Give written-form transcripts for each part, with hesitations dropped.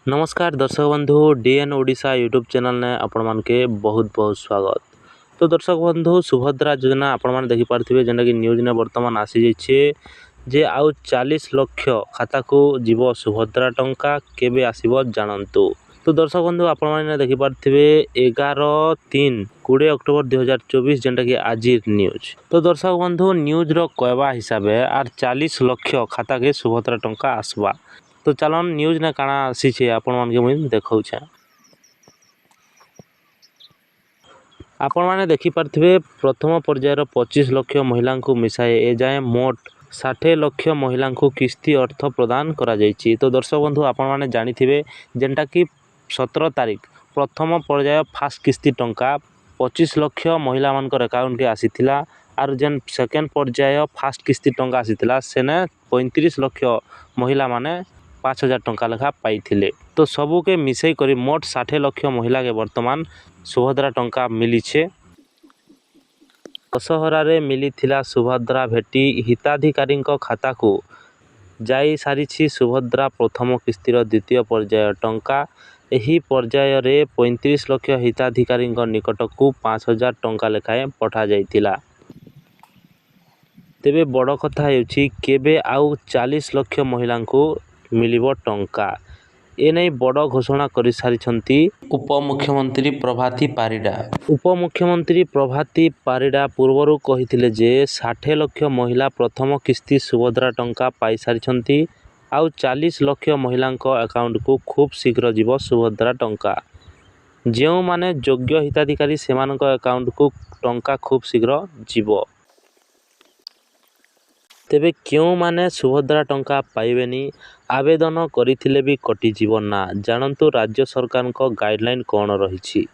नमस्कार दर्शक बंधु डीएन ओडिशा यूट्यूब चैनल ने आपण मानके बहुत बहुत स्वागत। तो दर्शक बंधु सुभद्रा योजना आपण मैंने देखिपारे जेनटा कि न्यूज ने वर्तमान आसी जाइए जे आउ 40 लाख खाता को जीव सुभद्रा टंका केबे आसीबो जानंतु। तो दर्शक बंधु आपण मैंने देखिपारे 11/3/20 अक्टोबर 2024 जेनटा कि आज न्यूज। तो दर्शक बंधु न्यूज रो कहवा हिसाब आर 40 लाख खाता के सुभद्रा टंका आसबा। तो चलन न्यूज ने काना आसी आपण मानके मुझे देखा आपण मैंने देखिपारे प्रथम पर्यायर 25 लाख महिला को मिसाए ए जाए मोट 60 लाख महिला को किस्ती अर्थ प्रदान करा जायछि। तो दर्शक बंधु आपण मैंने जानिथिबे जेनटा कि 17 तारिख प्रथम पर्याय फास्ट किस्ती टंका 25 लाख महिला मानकर अकाउंट के आसीथिला आर जेन सेकेंड पर्याय फास्ट किस्ती टंका आसीथिला सेने 35 लाख महिला माने 5,000 टंका लेखा पाइथिले। तो सबू के मिसई करी मोट 60 लाख महिला के वर्तमान सुभद्रा टंका मिली छे। दशहरा मिली थिला सुभद्रा भेटी हिताधिकारी खाता को जाई सारी सुभद्रा प्रथम किस्तीर द्वितीय पर्याय टंका। एही पर्याय रे 35 लाख हिताधिकारी निकट को 5,000 टंका लेखाएं पठा जाइतिला। तेबे बड़ कथा हेउछि केबे आउ 40 लाख महिला को मिलिबो टंका एने बड़ घोषणा कर सारी उपमुख्यमंत्री प्रभाती पारिडा। उपमुख्यमंत्री प्रभाती पारिडा पूर्वरु कहिथिले जे 60 लाख महिला प्रथम किस्ती सुभद्रा टंका पाई सारी आउ 40 लाख महिला अकाउंट को खूब शीघ्र जीव सुभद्रा टंका। जो माने योग्य हिताधिकारी सेमानक अकाउंट को टंका खूब शीघ्र जीव। तेबे क्यों माने सुभद्रा टंका पाइबेनी आवेदन करथिले भी कटि जीव ना जानंतु राज्य सरकार को गाइडलाइन कौन रही।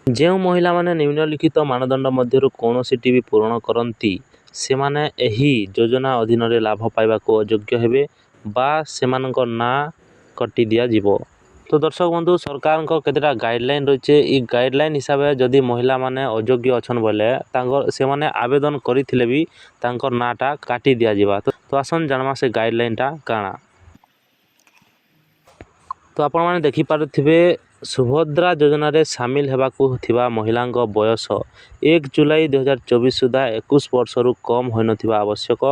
जो महिला माने निम्नलिखित मानदंड मध्यरु कोनोसीटी भी पूरण करती से माने एही योजना अधीन रे लाभ पाइबा को अयोग्य हेबे बा सेमानक ना कटि दिया जीव। तो दर्शक बंधु सरकार को केतेटा गाइडलाइन रही है। गाइडलाइन हिसाब से जदि महिला माने अयोग्य अछन बोले से माने आवेदन करथिले भी तांकर नाटा काटी दिया जीवा। तो आसन जानमा से गाइडलाइन टा काना। तो आपण माने देखि पारुथिबे सुभद्रा योजना रे शामिल हेबाकू थिबा महिला बयस 1 जुलाई 2024 सुधा 21 वर्ष रु कम होई नथिबा आवश्यक।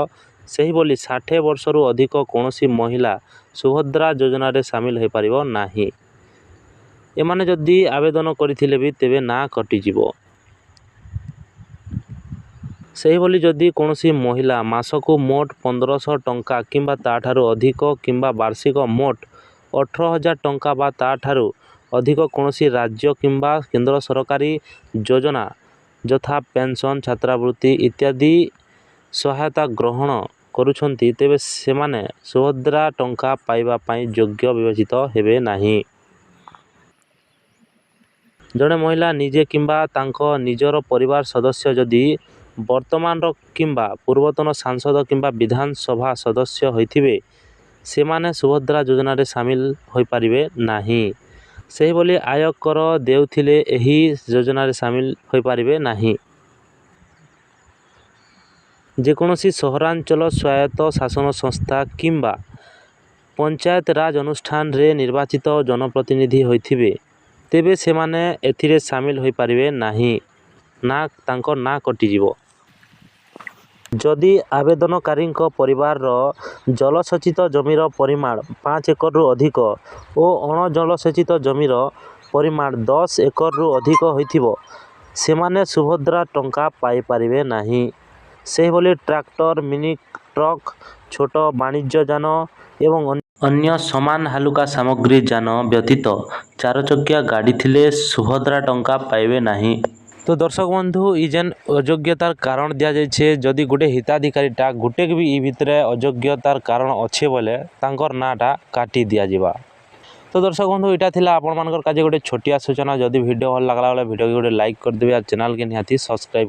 सही बोली 60 वर्ष रु अधिक कोनोसी महिला सुभद्रा योजना रे शामिल हो पारिबो नाही। एमाने जदि आवेदन करथिले भी तेबे ना कटि जीवो। सही बोली जदि कोनोसी महिला मासको मोट 1500 टंका किंबा ताठारु अधिक किंबा वार्षिक मोट 18,000 टंका बा ताठारु अधिक कोनोसी राज्य किंबा केंद्र सरकारी योजना यथा पेंशन छात्रवृत्ति इत्यादि सहायता ग्रहण करुछंती तेबे सेमाने सुभद्रा टंका पाइबा पाई योग्य विवेचित हेबे नाही। जड़े महिला निजे किंबा तांको निजर परिवार सदस्य जदि वर्तमान किंबा पूर्वतन सांसद किंबा विधानसभा सदस्य होइथिबे सेमाने सुभद्रा योजना रे शामिल होई पारिबे नाही। सही बोली आयकर देउथिले एही योजना रे शामिल होई पारिबे नाही। जेकोनोसी सहरांचल स्वायत्त शासन संस्था किंबा पंचायत राज अनुष्ठान रे निर्वाचित जनप्रतिनिधि होइथिबे तेबे सेमाने एथिरे शामिल होई पारिबे नाही ना तांको ना कटि जीवो। जदि आवेदनकारी परिवार जलसेचित जमीर परिमाण 5 एकर रु अधिक और अण जलसेचित जमीर परिमाण 10 एकर रु अधिक होइथिबो सेमाने सुभद्रा टंका पाई पारिबे नाही। से बोली ट्रैक्टर मिनी ट्रक छोट वाणिज्य यान एवं अन्य समान हालुका सामग्री यान व्यतीत 4 चकिया गाड़ी थिले सुभद्रा टंका पाइबे नाही। तो दर्शक बंधु ई जेन अयोग्यतार कारण दिया जाइछे जदि गोटे हिताधिकारीटा गोटे भी ई भितरे अयोग्यतार कारण अच्छे बोले तांकर नाटा काटी दिया जिबा। तो दर्शक बंधु इटा थिला आपण मानकर काजे गोटे छोटिया सूचना। जदि वीडियो भल लागला वीडियो को गोटे लाइक कर देबे आ चैनल के निहाती सब्सक्राइब